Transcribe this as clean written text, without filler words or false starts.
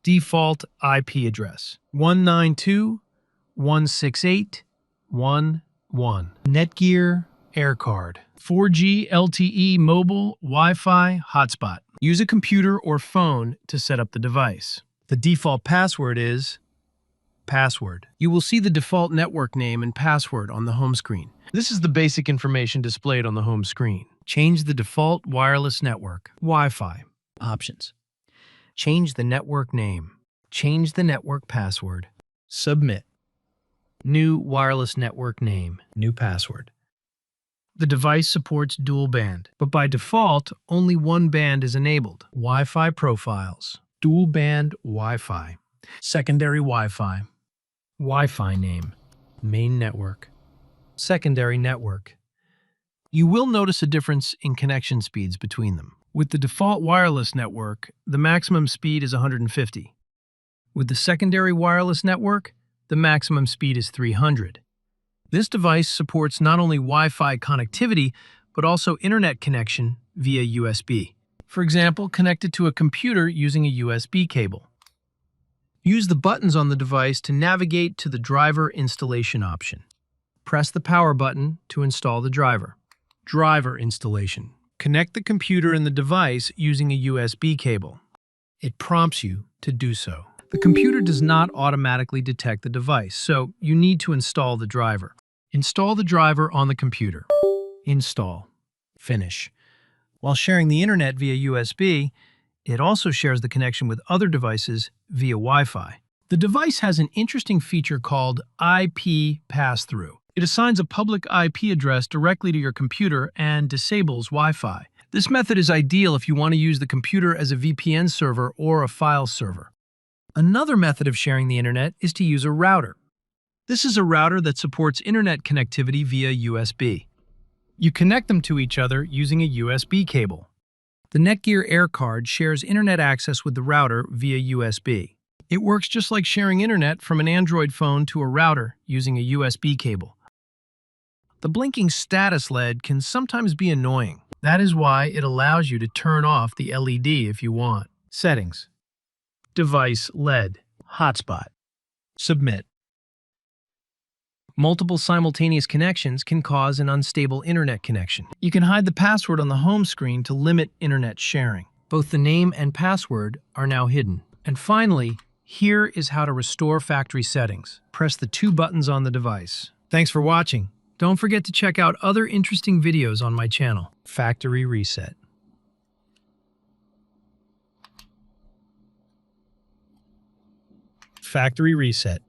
Default IP address 192.168.1.1. Netgear AirCard. 4G LTE mobile Wi-Fi hotspot. Use a computer or phone to set up the device. The default password is password. You will see the default network name and password on the home screen. This is the basic information displayed on the home screen. Change the default wireless network. Wi-Fi. Options. Change the network name. Change the network password. Submit. New wireless network name. New password. The device supports dual band, but by default, only one band is enabled. Wi-Fi profiles. Dual band Wi-Fi. Secondary Wi-Fi. Wi-Fi name. Main network. Secondary network. You will notice a difference in connection speeds between them. With the default wireless network, the maximum speed is 150. With the secondary wireless network, the maximum speed is 300. This device supports not only Wi-Fi connectivity, but also internet connection via USB. For example, connected to a computer using a USB cable. Use the buttons on the device to navigate to the driver installation option. Press the power button to install the driver. Driver installation. Connect the computer and the device using a USB cable. It prompts you to do so. The computer does not automatically detect the device, so you need to install the driver. Install the driver on the computer. Install. Finish. While sharing the internet via USB, it also shares the connection with other devices via Wi-Fi. The device has an interesting feature called IP pass-through. It assigns a public IP address directly to your computer and disables Wi-Fi. This method is ideal if you want to use the computer as a VPN server or a file server. Another method of sharing the internet is to use a router. This is a router that supports internet connectivity via USB. You connect them to each other using a USB cable. The Netgear AirCard shares internet access with the router via USB. It works just like sharing internet from an Android phone to a router using a USB cable. The blinking status LED can sometimes be annoying. That is why it allows you to turn off the LED if you want. Settings. Device LED. Hotspot. Submit. Multiple simultaneous connections can cause an unstable internet connection. You can hide the password on the home screen to limit internet sharing. Both the name and password are now hidden. And finally, here is how to restore factory settings. Press the two buttons on the device. Thanks for watching. Don't forget to check out other interesting videos on my channel. Factory reset. Factory reset.